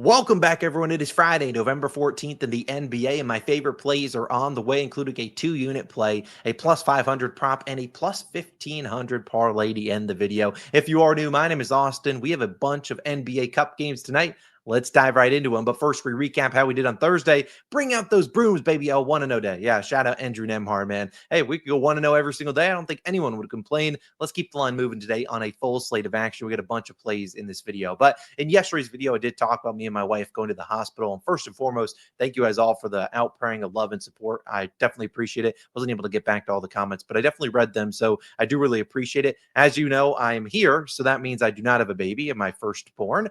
Welcome back, everyone. It is Friday, November 14th in the NBA, and my favorite plays are on the way, including a 2-unit play, a plus 500 prop, and a plus 1,500 parlay to end the video. If you are new, my name is Austin. We have a bunch of NBA Cup games tonight. Let's dive right into them. But first, we recap how we did on Thursday. Bring out those brooms, baby. Oh, 1-0 day. Yeah, shout out Andrew Nemhard, man. Hey, we could go 1-0 every single day. I don't think anyone would complain. Let's keep the line moving today on a full slate of action. We got a bunch of plays in this video. But in yesterday's video, I did talk about me and my wife going to the hospital. And first and foremost, thank you guys all for the outpouring of love and support. I definitely appreciate it. Wasn't able to get back to all the comments, but I definitely read them. So I do really appreciate it. As you know, I am here. So that means I do not have a baby in my firstborn.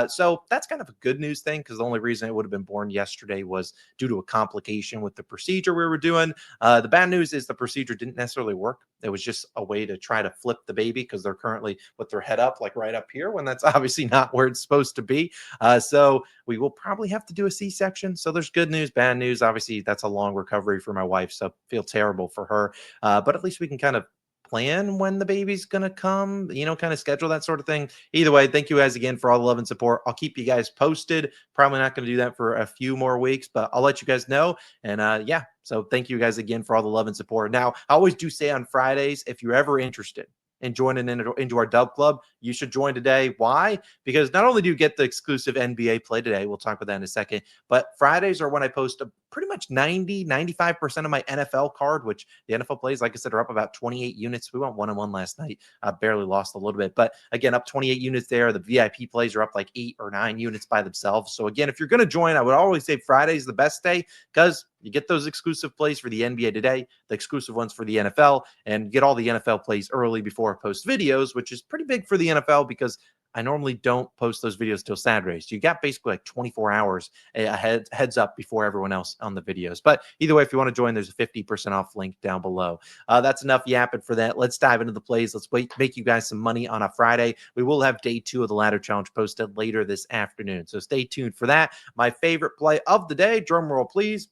So that's kind of a good news thing because the only reason it would have been born yesterday was due to a complication with the procedure we were doing. The bad news is the procedure didn't necessarily work. It was just a way to try to flip the baby because they're currently with their head up, like right up here, when that's obviously not where it's supposed to be. So we will probably have to do a C-section. So there's good news, bad news. Obviously, that's a long recovery for my wife, so feel terrible for her. But at least we can kind of plan when the baby's going to come, kind of schedule that sort of thing. Either way, thank you guys again for all the love and support. I'll keep you guys posted. Probably not going to do that for a few more weeks, but I'll let you guys know. And yeah, so thank you guys again for all the love and support. Now, I always do say on Fridays, if you're ever interested in joining into our dub club, you should join today. Why? Because not only do you get the exclusive NBA play today, we'll talk about that in a second, but Fridays are when I post pretty much 95% of my NFL card, which the NFL plays, like I said, are up about 28 units. We went 1-1 last night. Barely lost a little bit, but again, up 28 units there. The VIP plays are up like 8 or 9 units by themselves. So again, if you're going to join, I would always say Friday is the best day because you get those exclusive plays for the NBA today, the exclusive ones for the NFL, and get all the NFL plays early before I post videos, which is pretty big for the NFL because I normally don't post those videos till Saturday. So you got basically like 24 hours heads up before everyone else on the videos. But either way, if you want to join, there's a 50% off link down below. That's enough yapping for that. Let's dive into the plays. Let's make you guys some money on a Friday. We will have day 2 of the ladder challenge posted later this afternoon. So stay tuned for that. My favorite play of the day, drum roll please,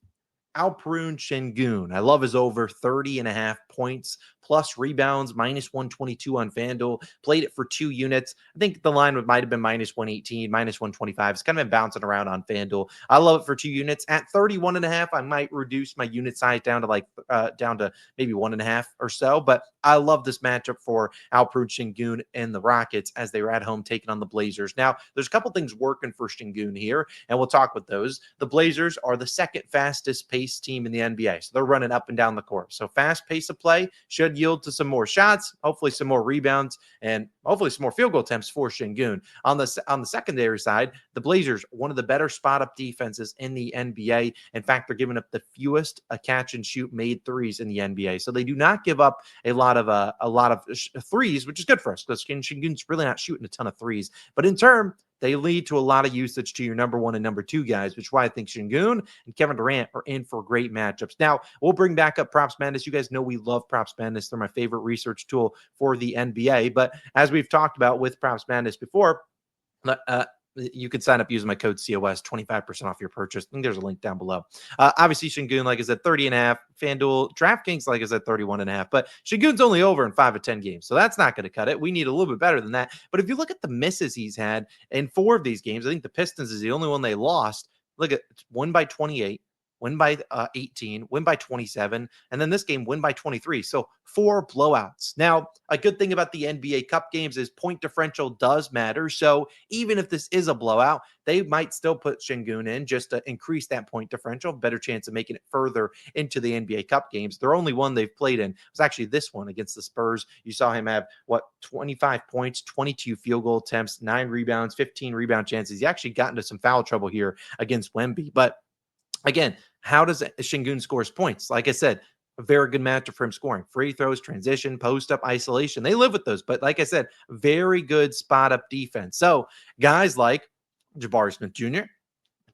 Alperen Sengun. I love his over 30.5 points plus rebounds, minus 122 on FanDuel. Played it for 2 units. I think the line might have been minus 118, minus 125. It's kind of been bouncing around on FanDuel. I love it for 2 units. At 31.5, I might reduce my unit size down to maybe 1.5 or so. But I love this matchup for Alperen Sengun and the Rockets as they were at home taking on the Blazers. Now, there's a couple things working for Sengun here, and we'll talk with those. The Blazers are the second fastest pace team in the NBA, so they're running up and down the court. So fast pace of play should yield to some more shots, hopefully some more rebounds, and hopefully some more field goal attempts for Sengun. On the secondary side, the Blazers, one of the better spot up defenses in the NBA. In fact, they're giving up the fewest catch and shoot made threes in the NBA. So they do not give up a lot of threes, which is good for us because Sengun's really not shooting a ton of threes. But in turn, they lead to a lot of usage to your number 1 and number 2 guys, which is why I think Sengun and Kevin Durant are in for great matchups. Now, we'll bring back up Props Madness. You guys know we love Props Madness. They're my favorite research tool for the NBA. But as we've talked about with Props Madness before, you can sign up using my code COS, 25% off your purchase. I think there's a link down below. Obviously, Sengun, like I said, 30.5. FanDuel, DraftKings, like I said, 31.5. But Sengun's only over in 5 of 10 games. So that's not going to cut it. We need a little bit better than that. But if you look at the misses he's had in 4 of these games, I think the Pistons is the only one they lost. Look at win by 28. Win by 18, win by 27, and then this game win by 23. So 4 blowouts. Now, a good thing about the NBA Cup games is point differential does matter. So even if this is a blowout, they might still put Sengun in just to increase that point differential, better chance of making it further into the NBA Cup games. Their only one they've played in was actually this one against the Spurs. You saw him have, 25 points, 22 field goal attempts, 9 rebounds, 15 rebound chances. He actually got into some foul trouble here against Wemby. But again, how does Sengun scores points? Like I said, a very good matchup for him scoring. Free throws, transition, post-up, isolation. They live with those. But like I said, very good spot-up defense. So guys like Jabari Smith Jr.,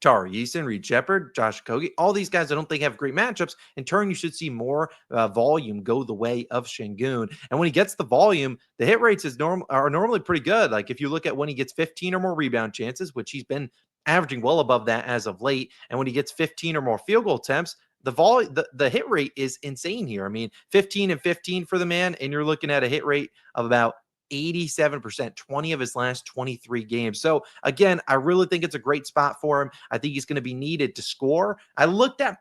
Tari Eason, Reed Shepard, Josh Okogie, all these guys I don't think have great matchups. In turn, you should see more volume go the way of Sengun. And when he gets the volume, the hit rates are normally pretty good. Like if you look at when he gets 15 or more rebound chances, which he's been averaging well above that as of late, and when he gets 15 or more field goal attempts, the hit rate is insane here. I mean, 15 and 15 for the man, and you're looking at a hit rate of about 87%, 20 of his last 23 games. So again, I really think it's a great spot for him. I think he's going to be needed to score. I looked at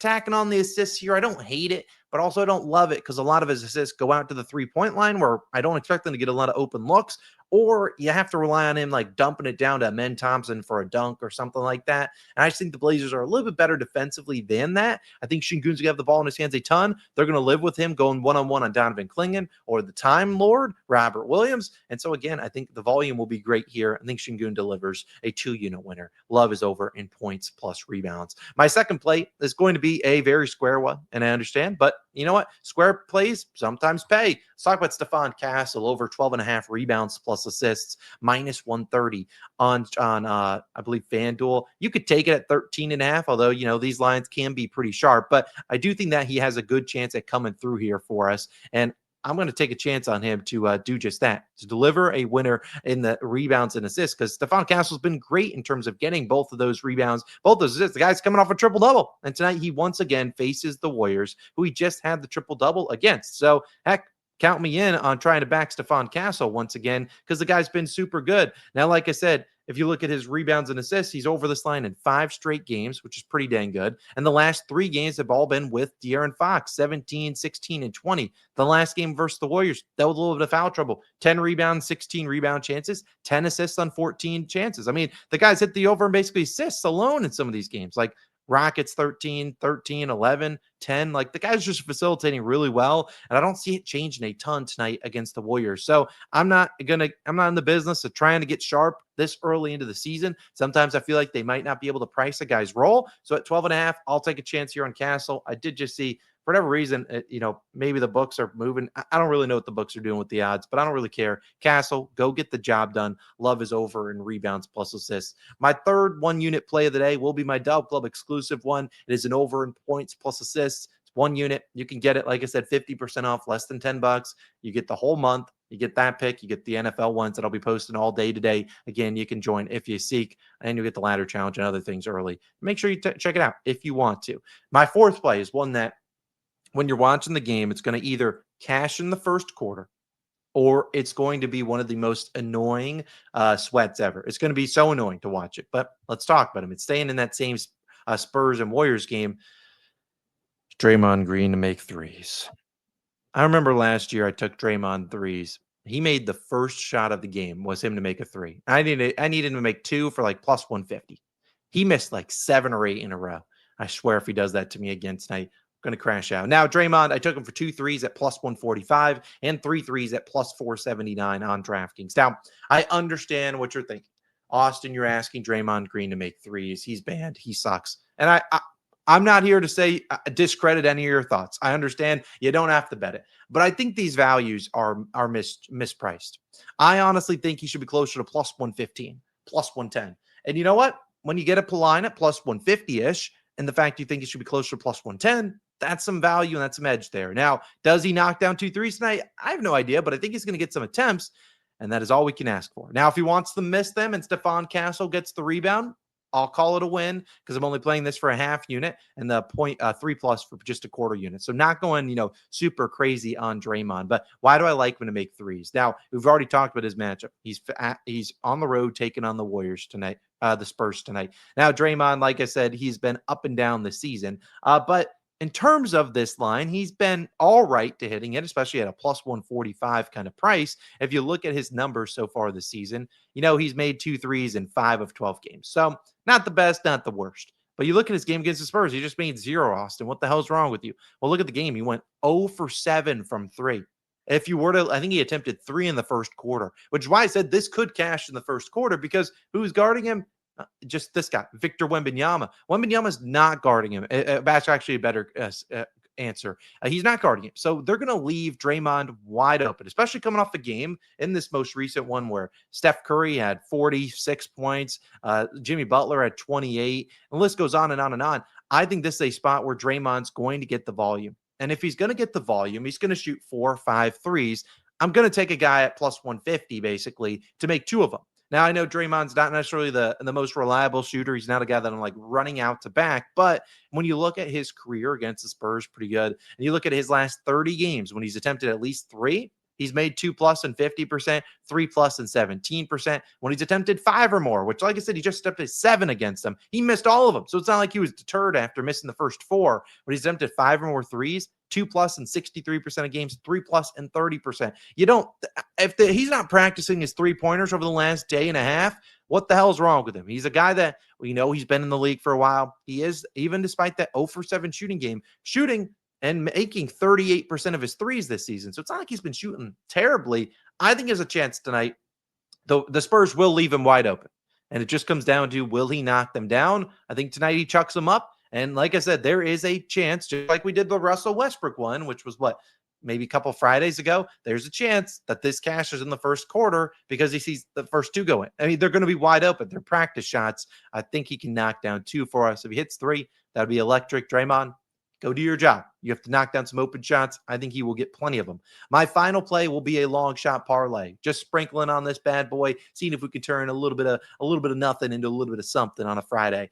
tacking on the assists here. I don't hate it, but also I don't love it because a lot of his assists go out to the 3-point line where I don't expect them to get a lot of open looks, or you have to rely on him like dumping it down to Amen Thompson for a dunk or something like that. And I just think the Blazers are a little bit better defensively than that. I think Sengun's going to have the ball in his hands a ton. They're going to live with him going one-on-one on Donovan Clingan or the Time Lord, Robert Williams. And so again, I think the volume will be great here. I think Sengun delivers a 2-unit winner. Love is over in points plus rebounds. My second play is going to be a very square one, and I understand, but you know what? Square plays sometimes pay. Let's talk about Stephon Castle, over 12.5 rebounds plus assists, minus 130 on I believe FanDuel. You could take it at 13.5, although you know these lines can be pretty sharp, but I do think that he has a good chance at coming through here for us, and I'm going to take a chance on him to do just that, to deliver a winner in the rebounds and assists, because Stephon Castle's been great in terms of getting both of those rebounds, both those assists. The guy's coming off a triple-double, and tonight he once again faces the Warriors, who he just had the triple-double against. So, heck, count me in on trying to back Stephon Castle once again, because the guy's been super good. Now, like I said, if you look at his rebounds and assists, he's over this line in 5 straight games, which is pretty dang good. And the last 3 games have all been with De'Aaron Fox, 17, 16, and 20. The last game versus the Warriors, that was a little bit of foul trouble. 10 rebounds, 16 rebound chances, 10 assists on 14 chances. I mean, the guy's hit the over and basically assists alone in some of these games. Like Rockets 13, 13, 11, 10. Like the guy's just facilitating really well. And I don't see it changing a ton tonight against the Warriors. So I'm not in the business of trying to get sharp this early into the season. Sometimes I feel like they might not be able to price a guy's role. So at 12.5, I'll take a chance here on Castle. I did just see, for whatever reason, maybe the books are moving. I don't really know what the books are doing with the odds, but I don't really care. Castle, go get the job done. Love is over in rebounds plus assists. My third 1-unit play of the day will be my Dub Club exclusive one. It is an over in points plus assists. It's 1 unit. You can get it, like I said, 50% off, less than $10. You get the whole month. You get that pick. You get the NFL ones that I'll be posting all day today. Again, you can join if you seek, and you'll get the ladder challenge and other things early. Make sure you check it out if you want to. My fourth play is one that when you're watching the game, it's going to either cash in the first quarter or it's going to be one of the most annoying sweats ever. It's going to be so annoying to watch it, but let's talk about him. It's staying in that same Spurs and Warriors game. Draymond Green to make threes. I remember last year I took Draymond threes. He made the first shot of the game was him to make a 3. I needed him to make 2 for like plus 150. He missed like 7 or 8 in a row. I swear if he does that to me again tonight, I'm going to crash out. Now, Draymond, I took him for 2 threes at plus 145 and 3 threes at plus 479 on DraftKings. Now, I understand what you're thinking. Austin, you're asking Draymond Green to make threes. He's banned. He sucks. And I'm not here to say discredit any of your thoughts. I understand you don't have to bet it, but I think these values are mispriced. I honestly think he should be closer to plus 115, plus 110. And you know what? When you get a line at plus 150-ish, and the fact you think he should be closer to plus 110, that's some value and that's some edge there. Now, does he knock down 2 threes tonight? I have no idea, but I think he's going to get some attempts, and that is all we can ask for. Now, if he wants to miss them and Stephon Castle gets the rebound, I'll call it a win because I'm only playing this for a half unit and the 3 plus for just a quarter unit. So not going, super crazy on Draymond. But why do I like him to make threes? Now, we've already talked about his matchup. He's on the road taking on the Warriors tonight, the Spurs tonight. Now, Draymond, like I said, he's been up and down this season. But in terms of this line, he's been all right to hitting it, especially at a plus 145 kind of price. If you look at his numbers so far this season, he's made 2 threes in 5 of 12 games. So not the best, not the worst. But you look at his game against the Spurs, he just made 0, Austin. What the hell's wrong with you? Well, look at the game. He went 0 for 7 from 3. If you were to, I think he attempted 3 in the first quarter, which is why I said this could cash in the first quarter because who's guarding him? Just this guy, Victor Wembanyama. Wembanyama's not guarding him. That's actually a better answer. He's not guarding him. So they're going to leave Draymond wide open, especially coming off the game in this most recent one where Steph Curry had 46 points. Jimmy Butler had 28. And the list goes on and on and on. I think this is a spot where Draymond's going to get the volume. And if he's going to get the volume, he's going to shoot 4 or 5 threes. I'm going to take a guy at plus 150 basically to make 2 of them. Now, I know Draymond's not necessarily the most reliable shooter. He's not a guy that I'm like running out to back. But when you look at his career against the Spurs, pretty good. And you look at his last 30 games when he's attempted at least 3, He's made 2+ and 50%, 3+ and 17%. When he's attempted 5 or more, which, like I said, he just attempted 7 against them, he missed all of them. So it's not like he was deterred after missing the first 4. When he's attempted 5 or more threes, 2+ and 63% of games, 3+ and 30%. You don't, if he's not practicing his 3-pointers over the last day and a half, what the hell's wrong with him? He's a guy that we know he's been in the league for a while. He is, even despite that 0 for 7 shooting game, shooting and making 38% of his threes this season. So it's not like he's been shooting terribly. I think there's a chance tonight. The Spurs will leave him wide open. And it just comes down to, will he knock them down? I think tonight he chucks them up. And like I said, there is a chance, just like we did the Russell Westbrook one, which was what, maybe a couple Fridays ago, there's a chance that this cashes in the first quarter because he sees the first 2 go in. I mean, they're going to be wide open. They're practice shots. I think he can knock down 2 for us. If he hits 3, that would be electric. Draymond, go do your job. You have to knock down some open shots. I think he will get plenty of them. My final play will be a long shot parlay. Just sprinkling on this bad boy, seeing if we can turn a little bit of nothing into a little bit of something on a Friday.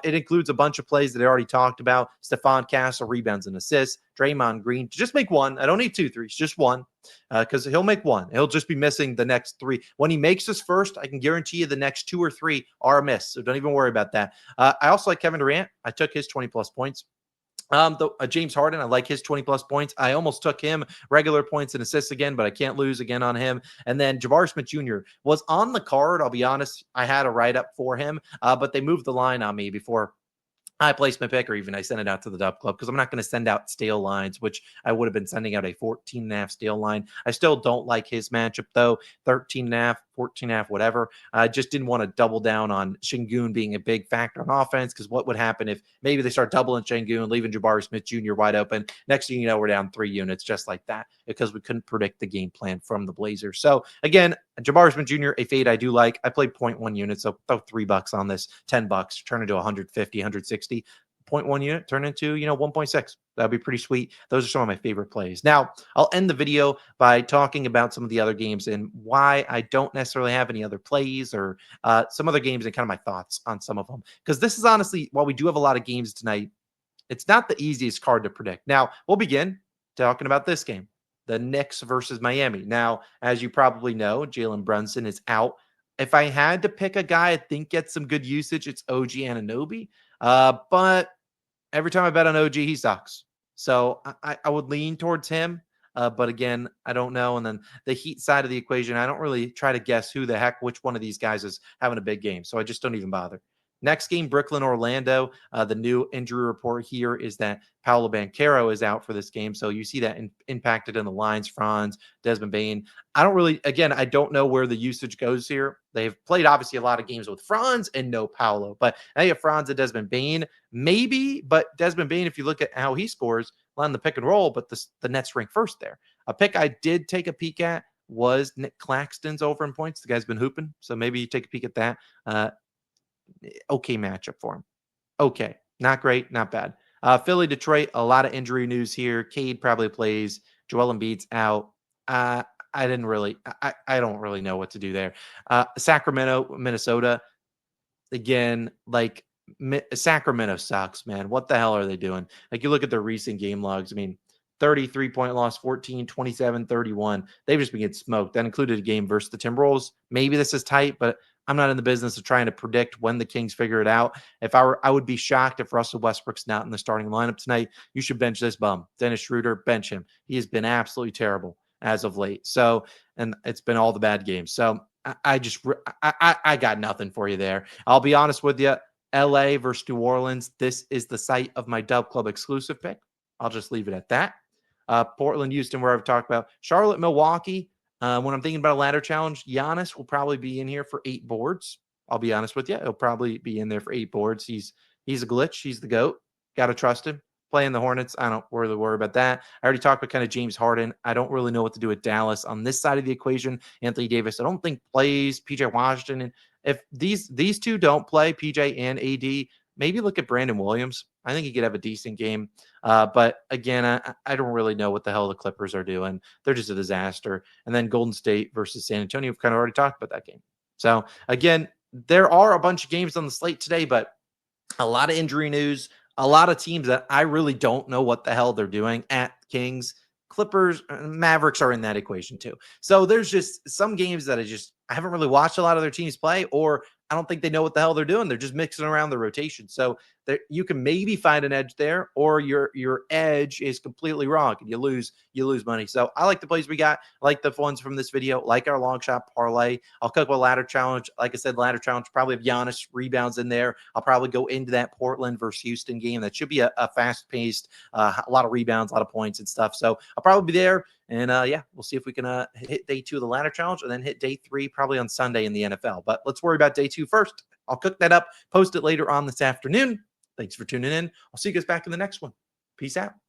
It includes a bunch of plays that I already talked about. Stephon Castle, rebounds and assists. Draymond Green, just make 1. I don't need 2 threes, just 1. Because he'll make 1. He'll just be missing the next 3. When he makes his first, I can guarantee you the next 2 or 3 are a miss. So don't even worry about that. I also like Kevin Durant. I took his 20+ points. James Harden, I like his 20+ points. I almost took him regular points and assists again, but I can't lose again on him. And then Jabari Smith Jr. was on the card. I'll be honest, I had a write-up for him, but they moved the line on me before I placed my pick, or even I sent it out to the Dub Club, because I'm not going to send out stale lines, which I would have been sending out a 14.5 stale line. I still don't like his matchup, though. 13.5, 14.5, whatever. I just didn't want to double down on Sengun being a big factor on offense, because what would happen if maybe they start doubling Sengun, leaving Jabari Smith Jr. wide open? Next thing you know, we're down 3 units just like that, because we couldn't predict the game plan from the Blazers. So, again, Jabari Smith Jr., a fade I do like. I played 0.1 units, so throw $3 on this, $10, turn into 150, 160. 0.1 unit turn into 1.6. That'd be pretty sweet. Those are some of my favorite plays. Now, I'll end the video by talking about some of the other games and why I don't necessarily have any other plays, or some other games, and kind of my thoughts on some of them, because this is honestly, while we do have a lot of games tonight, it's not the easiest card to predict. Now, we'll begin talking about this game, the Knicks versus Miami. Now, as you probably know, Jalen Brunson is out. If I had to pick a guy I think gets some good usage, it's OG Anunoby. But every time I bet on OG, he sucks. So I would lean towards him. But again, I don't know. And then the Heat side of the equation, I don't really try to guess who the heck, which one of these guys is having a big game. So I just don't even bother. Next game, Brooklyn, Orlando. The new injury report here is that Paolo Banchero is out for this game. So you see that impacted in the lines. Franz, Desmond Bane. I don't really, again, I don't know where the usage goes here. They've played obviously a lot of games with Franz and no Paolo. But now you have Franz and Desmond Bane. Maybe, but Desmond Bane, if you look at how he scores on the pick and roll, but the Nets rank first there. A pick I did take a peek at was Nick Claxton's over in points. The guy's been hooping. So maybe you take a peek at that. Okay matchup for him. Okay. Not great, not bad. Philly, Detroit, a lot of injury news here. Cade probably plays. Joel Embiid's out. I don't really know what to do there. Sacramento, Minnesota. Again, like Sacramento sucks, man. What the hell are they doing? Like, you look at their recent game logs. I mean, 33-point loss, 14, 27, 31. They've just been getting smoked. That included a game versus the Timberwolves. Maybe this is tight, but I'm not in the business of trying to predict when the Kings figure it out. If I would be shocked if Russell Westbrook's not in the starting lineup tonight. You should bench this bum. Dennis Schroeder, bench him. He has been absolutely terrible as of late. So, and it's been all the bad games. So I got nothing for you there. I'll be honest with you. LA versus New Orleans. This is the site of my Dub Club exclusive pick. I'll just leave it at that. Portland, Houston, where I've talked about. Charlotte, Milwaukee. When I'm thinking about a ladder challenge, Giannis will probably be in here for 8 boards. I'll be honest with you. He'll probably be in there for 8 boards. He's a glitch. He's the GOAT. Got to trust him. Playing the Hornets, I don't really worry about that. I already talked about kind of James Harden. I don't really know what to do with Dallas. On this side of the equation, Anthony Davis, I don't think plays. PJ Washington. And if these two don't play, PJ and AD, maybe look at Brandon Williams. I think he could have a decent game. But again, I don't really know what the hell the Clippers are doing. They're just a disaster. And then Golden State versus San Antonio. We've kind of already talked about that game. So again, there are a bunch of games on the slate today, but a lot of injury news, a lot of teams that I really don't know what the hell they're doing. At Kings, Clippers, Mavericks are in that equation too. So there's just some games that I haven't really watched a lot of their teams play, or I don't think they know what the hell they're doing. They're just mixing around the rotation. So there, you can maybe find an edge there, or your edge is completely wrong and you lose money. So I like the plays we got. I like the ones from this video, like our long shot parlay. I'll cook a ladder challenge. Like I said, ladder challenge, probably have Giannis rebounds in there. I'll probably go into that Portland versus Houston game. That should be a fast-paced, a lot of rebounds, a lot of points and stuff. So I'll probably be there. And yeah, we'll see if we can hit day 2 of the ladder challenge and then hit day 3 probably on Sunday in the NFL. But let's worry about day 2 first. I'll cook that up, post it later on this afternoon. Thanks for tuning in. I'll see you guys back in the next one. Peace out.